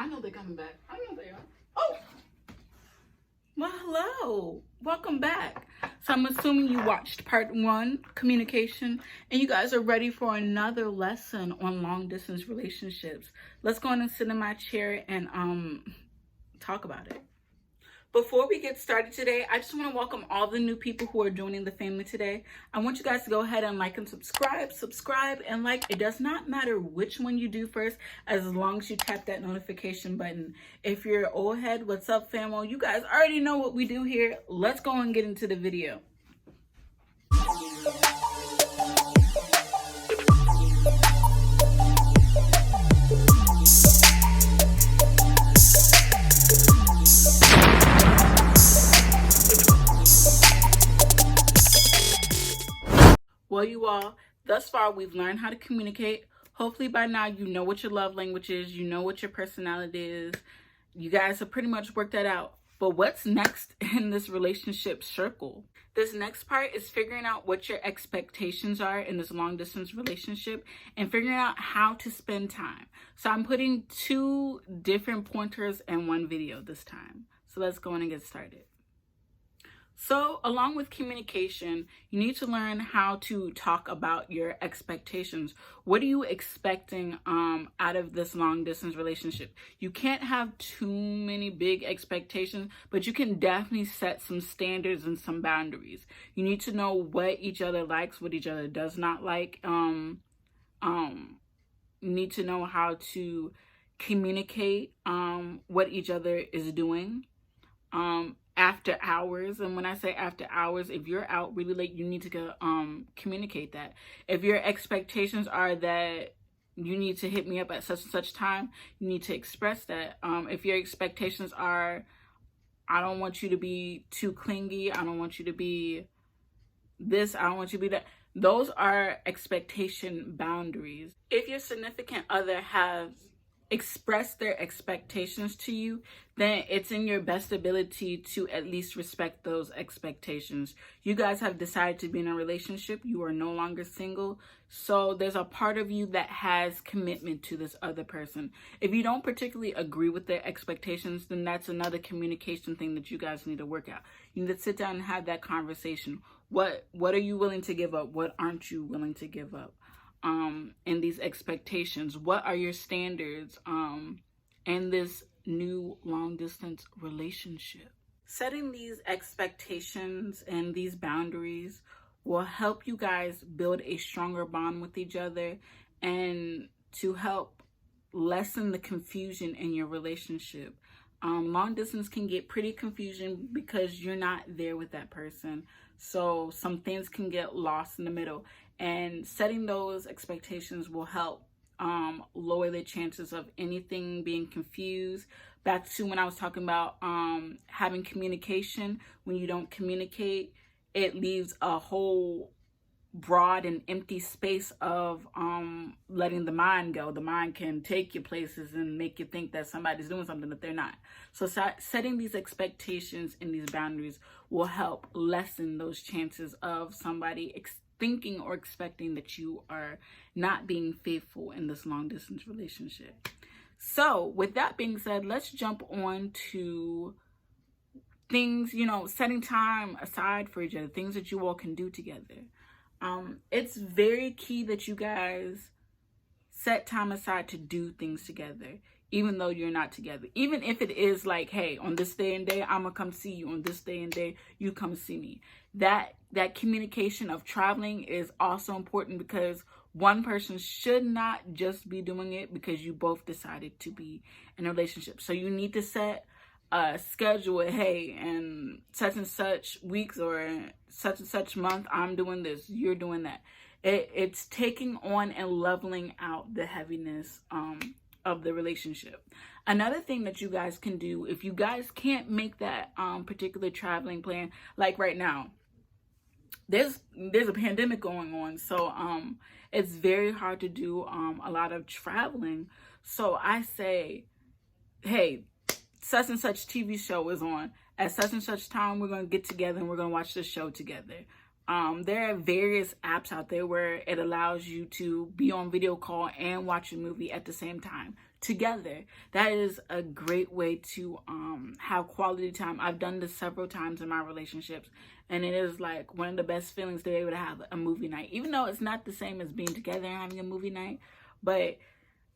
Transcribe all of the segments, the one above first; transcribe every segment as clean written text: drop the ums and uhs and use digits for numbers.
I know they're coming back. I know they are. Oh! Well, hello. Welcome back. So I'm assuming you watched part 1, communication, and you guys are ready for another lesson on long distance relationships. Let's go on and sit in my chair and talk about it. Before we get started today, I just want to welcome all the new people who are joining the family today. I want you guys to go ahead and like and subscribe and like. It does not matter which one you do first, as long as you tap that notification button. If you're old head, what's up, famo? You guys already know what we do here. Let's go and get into the video. Well, you all, thus far, we've learned how to communicate. Hopefully by now, you know what your love language is. You know what your personality is. You guys have pretty much worked that out. But what's next in this relationship circle? This next part is figuring out what your expectations are in this long distance relationship and figuring out how to spend time. So I'm putting 2 different pointers in one video this time. So let's go on and get started. So along with communication, you need to learn how to talk about your expectations. What are you expecting out of this long distance relationship? You can't have too many big expectations, but you can definitely set some standards and some boundaries. You need to know what each other likes, what each other does not like. You need to know how to communicate what each other is doing. After hours, and when I say after hours, if you're out really late, you need to go communicate that. If your expectations are that you need to hit me up at such and such time, you need to express that. If your expectations are, I don't want you to be too clingy, I don't want you to be this, I don't want you to be that, those are expectation boundaries. If your significant other has express their expectations to you, then it's in your best ability to at least respect those expectations. You guys have decided to be in a relationship. You are no longer single. So there's a part of you that has commitment to this other person. If you don't particularly agree with their expectations, then that's another communication thing that you guys need to work out. You need to sit down and have that conversation. What are you willing to give up? What aren't you willing to give up? In these expectations, what are your standards in this new long distance relationship? Setting these expectations and these boundaries will help you guys build a stronger bond with each other and to help lessen the confusion in your relationship. Long distance can get pretty confusing because you're not there with that person. So some things can get lost in the middle, and setting those expectations will help lower the chances of anything being confused. Back to when I was talking about having communication. When you don't communicate, it leaves a whole broad and empty space of letting the mind go. The mind can take you places and make you think that somebody's doing something that they're not. So setting these expectations and these boundaries will help lessen those chances of somebody thinking or expecting that you are not being faithful in this long distance relationship. So with that being said, let's jump on to things, setting time aside for each other, things that you all can do together. It's very key that you guys set time aside to do things together, even though you're not together. Even if it is like, hey, on this day and day, I'm gonna come see you. On this day and day, you come see me. That communication of traveling is also important, because one person should not just be doing it because you both decided to be in a relationship. So you need to set schedule it. Hey, in such and such weeks or such and such month, I'm doing this, you're doing that. It's taking on and leveling out the heaviness of the relationship. Another thing that you guys can do, if you guys can't make that particular traveling plan, like right now, there's a pandemic going on, so it's very hard to do a lot of traveling. So I say, hey, such and such TV show is on. At such and such time, we're going to get together and we're going to watch the show together. There are various apps out there where it allows you to be on video call and watch a movie at the same time. together. That is a great way to have quality time. I've done this several times in my relationships, and it is like one of the best feelings to be able to have a movie night, even though it's not the same as being together and having a movie night, but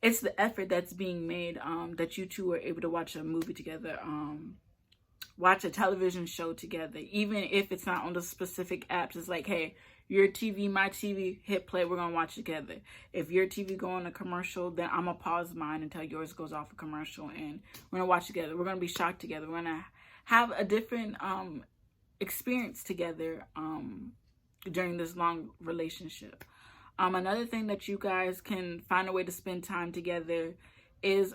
it's the effort that's being made, that you two are able to watch a movie together, watch a television show together, even if it's not on the specific apps. It's like, hey, your TV, my TV, hit play, we're gonna watch together. If your TV go on a commercial, then I'm gonna pause mine until yours goes off a commercial, and we're gonna watch together. We're gonna be shocked together. We're gonna have a different experience together during this long relationship. Another thing that you guys can find a way to spend time together is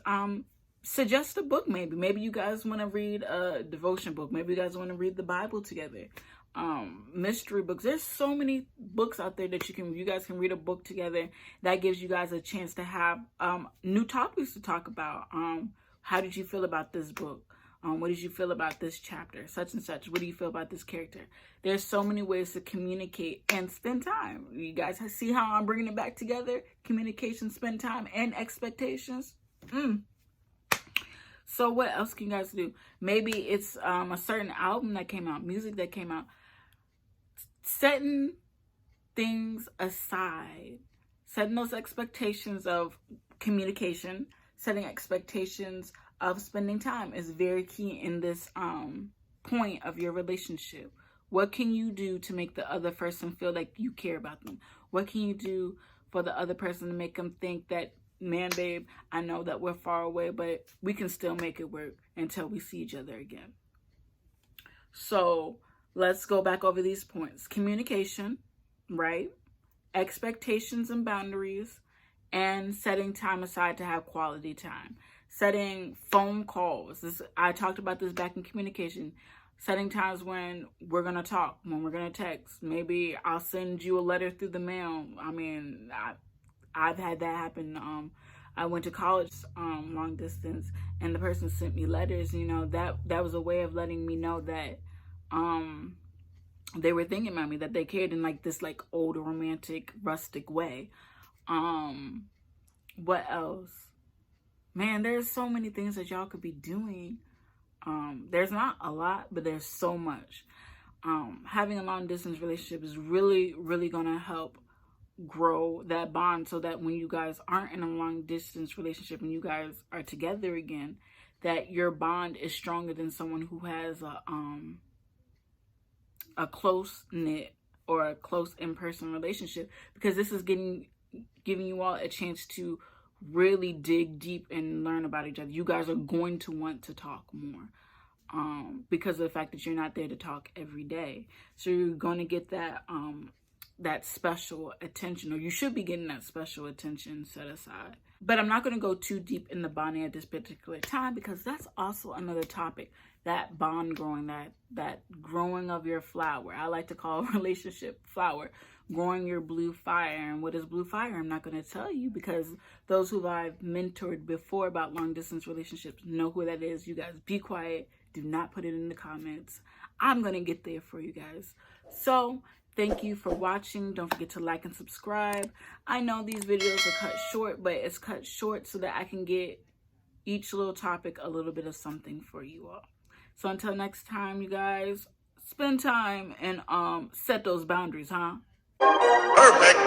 suggest a book. Maybe you guys want to read a devotion book. Maybe you guys want to read the Bible together. Mystery books. There's so many books out there that you guys can read a book together. That gives you guys a chance to have new topics to talk about. How did you feel about this book? What did you feel about this chapter? Such and such. What do you feel about this character? There's so many ways to communicate and spend time. You guys see how I'm bringing it back together? Communication, spend time, and expectations. So what else can you guys do? Maybe it's a certain album that came out, music that came out. Setting things aside, setting those expectations of communication, setting expectations of spending time is very key in this point of your relationship. What can you do to make the other person feel like you care about them? What can you do for the other person to make them think that, man, babe, I know that we're far away, but we can still make it work until we see each other again. So let's go back over these points. Communication, right? Expectations and boundaries, and setting time aside to have quality time. Setting phone calls. I talked about this back in communication. Setting times when we're going to talk, when we're going to text. Maybe I'll send you a letter through the mail. I mean, I've had that happen. I went to college long distance, and the person sent me letters. You know, that was a way of letting me know that they were thinking about me, that they cared in like this like old romantic rustic way. What else? Man, there's so many things that y'all could be doing. There's not a lot, but there's so much. Having a long distance relationship is really, really gonna help grow that bond, so that when you guys aren't in a long distance relationship and you guys are together again, that your bond is stronger than someone who has a close knit or a close in-person relationship, because this is giving you all a chance to really dig deep and learn about each other. You guys are going to want to talk more because of the fact that you're not there to talk every day. So you're going to get that that special attention, or you should be getting that special attention set aside. But I'm not going to go too deep in the bonding at this particular time, because that's also another topic, that bond growing, that growing of your flower. I like to call a relationship flower, growing your blue fire. And what is blue fire? I'm not going to tell you, because those who I've mentored before about long distance relationships know who that is. You guys be quiet. Do not put it in the comments. I'm going to get there for you guys. So thank you for watching. Don't forget to like and subscribe. I know these videos are cut short, but it's cut short so that I can get each little topic a little bit of something for you all. So until next time, you guys, spend time and set those boundaries, huh? Perfect.